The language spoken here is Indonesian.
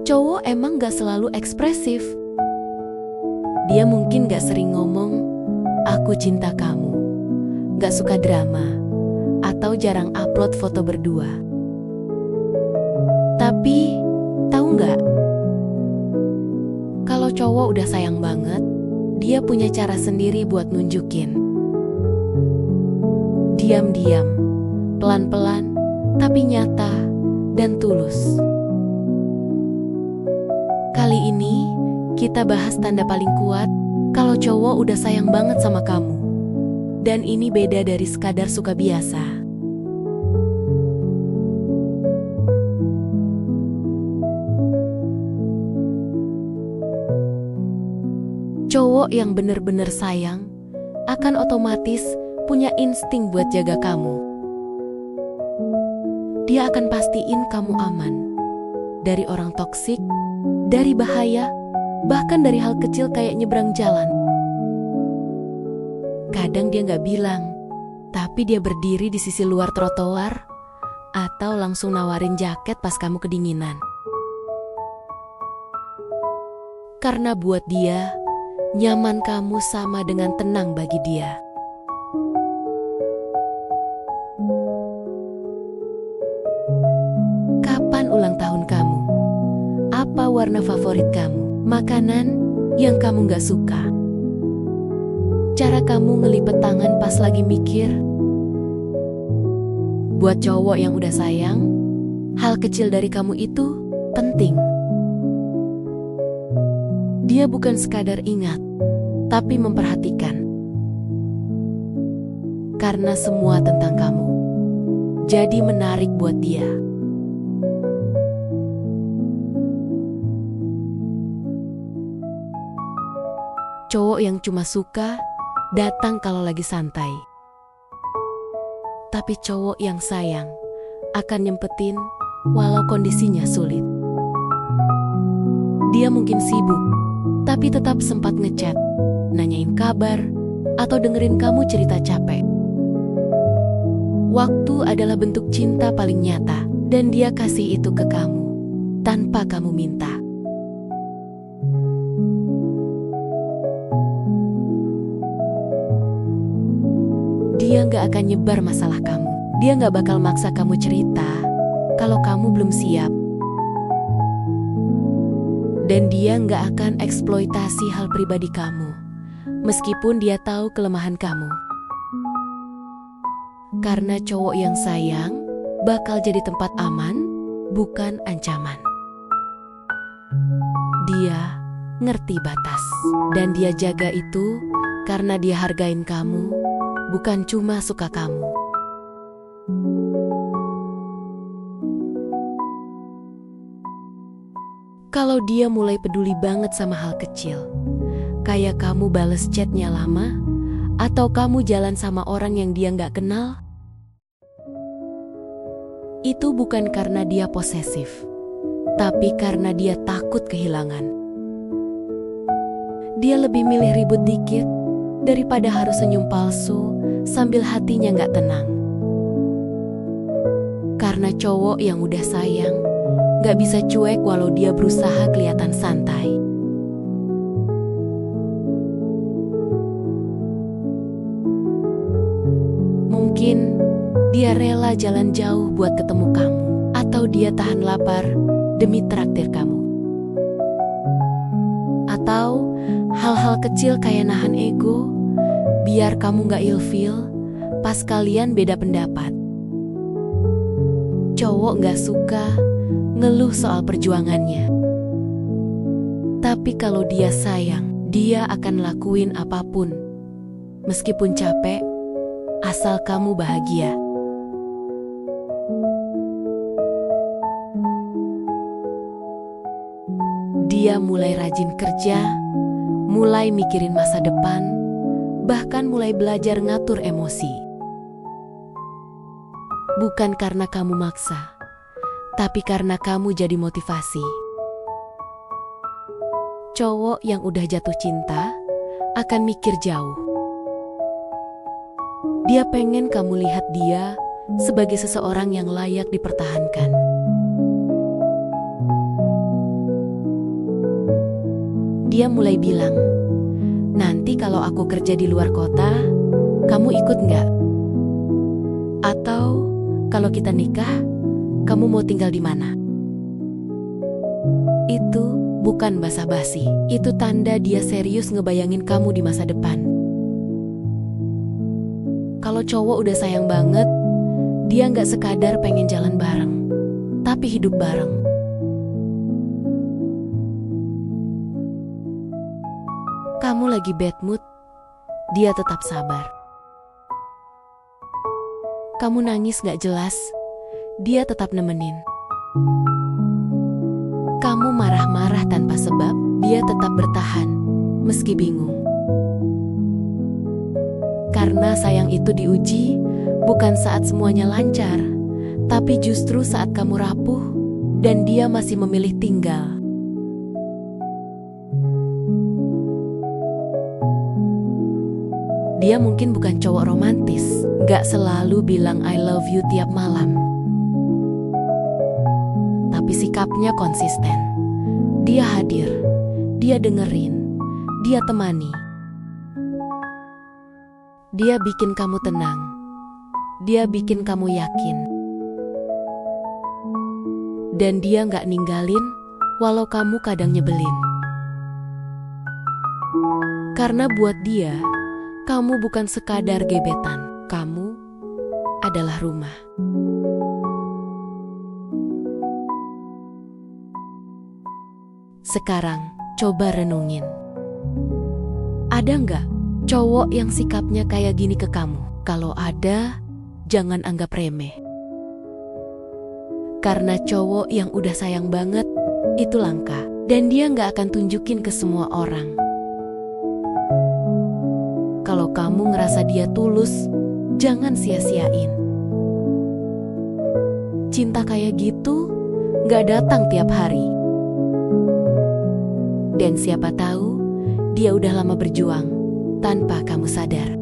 Cowok emang gak selalu ekspresif. Dia mungkin gak sering ngomong, "Aku cinta kamu." Gak suka drama, atau jarang upload foto berdua. Tapi, tahu gak? Kalau cowok udah sayang banget, dia punya cara sendiri buat nunjukin. Diam-diam, pelan-pelan, tapi nyata dan tulus. Kali ini, kita bahas tanda paling kuat kalau cowok udah sayang banget sama kamu. Dan ini beda dari sekadar suka biasa. Cowok yang bener-bener sayang akan otomatis punya insting buat jaga kamu. Dia akan pastiin kamu aman dari orang toksik, dari bahaya, bahkan dari hal kecil kayak nyebrang jalan. Kadang dia gak bilang, tapi dia berdiri di sisi luar trotoar atau langsung nawarin jaket pas kamu kedinginan. Karena buat dia, nyaman kamu sama dengan tenang bagi dia. Kapan ulang tahun kamu? Apa warna favorit kamu? Makanan yang kamu gak suka? Cara kamu ngelipet tangan pas lagi mikir? Buat cowok yang udah sayang, hal kecil dari kamu itu penting. Dia bukan sekadar ingat, tapi memperhatikan. Karena semua tentang kamu jadi menarik buat dia. Cowok yang cuma suka datang kalau lagi santai. Tapi cowok yang sayang akan nyempetin walau kondisinya sulit. Dia mungkin sibuk, tapi tetap sempat ngechat, nanyain kabar, atau dengerin kamu cerita capek. Waktu adalah bentuk cinta paling nyata, dan dia kasih itu ke kamu tanpa kamu minta. Dia gak akan nyebar masalah kamu. Dia gak bakal maksa kamu cerita kalau kamu belum siap. Dan dia gak akan eksploitasi hal pribadi kamu, meskipun dia tahu kelemahan kamu. Karena cowok yang sayang bakal jadi tempat aman, bukan ancaman. Dia ngerti batas, dan dia jaga itu karena dia hargain kamu, bukan cuma suka kamu. Kalau dia mulai peduli banget sama hal kecil, kayak kamu bales chatnya lama, atau kamu jalan sama orang yang dia gak kenal, itu bukan karena dia posesif, tapi karena dia takut kehilangan. Dia lebih milih ribut dikit daripada harus senyum palsu sambil hatinya gak tenang. Karena cowok yang udah sayang gak bisa cuek walau dia berusaha kelihatan santai. Mungkin dia rela jalan jauh buat ketemu kamu, atau dia tahan lapar demi traktir kamu. Atau hal-hal kecil kayak nahan ego biar kamu gak ilfil pas kalian beda pendapat. Cowok gak suka ngeluh soal perjuangannya. Tapi kalau dia sayang, dia akan lakuin apapun. Meskipun capek, asal kamu bahagia. Dia mulai rajin kerja, mulai mikirin masa depan, bahkan mulai belajar ngatur emosi. Bukan karena kamu maksa, tapi karena kamu jadi motivasi. Cowok yang udah jatuh cinta akan mikir jauh. Dia pengen kamu lihat dia sebagai seseorang yang layak dipertahankan. Dia mulai bilang, "Nanti kalau aku kerja di luar kota, kamu ikut nggak? Atau kalau kita nikah, kamu mau tinggal di mana?" Itu bukan basa-basi, itu tanda dia serius ngebayangin kamu di masa depan. Kalau cowok udah sayang banget, dia nggak sekadar pengen jalan bareng, tapi hidup bareng. Kamu lagi bad mood, dia tetap sabar. Kamu nangis gak jelas, dia tetap nemenin. Kamu marah-marah tanpa sebab, dia tetap bertahan, meski bingung. Karena sayang itu diuji, bukan saat semuanya lancar, tapi justru saat kamu rapuh, dan dia masih memilih tinggal. Dia mungkin bukan cowok romantis, gak selalu bilang I love you tiap malam. Tapi sikapnya konsisten. Dia hadir, dia dengerin, dia temani. Dia bikin kamu tenang, dia bikin kamu yakin. Dan dia gak ninggalin, walau kamu kadang nyebelin. Karena buat dia, kamu bukan sekadar gebetan, kamu adalah rumah. Sekarang, coba renungin. Ada nggak cowok yang sikapnya kayak gini ke kamu? Kalau ada, jangan anggap remeh. Karena cowok yang udah sayang banget, itu langka. Dan dia nggak akan tunjukin ke semua orang. Kalau kamu ngerasa dia tulus, jangan sia-siain. Cinta kayak gitu gak datang tiap hari. Dan siapa tahu, dia udah lama berjuang tanpa kamu sadar.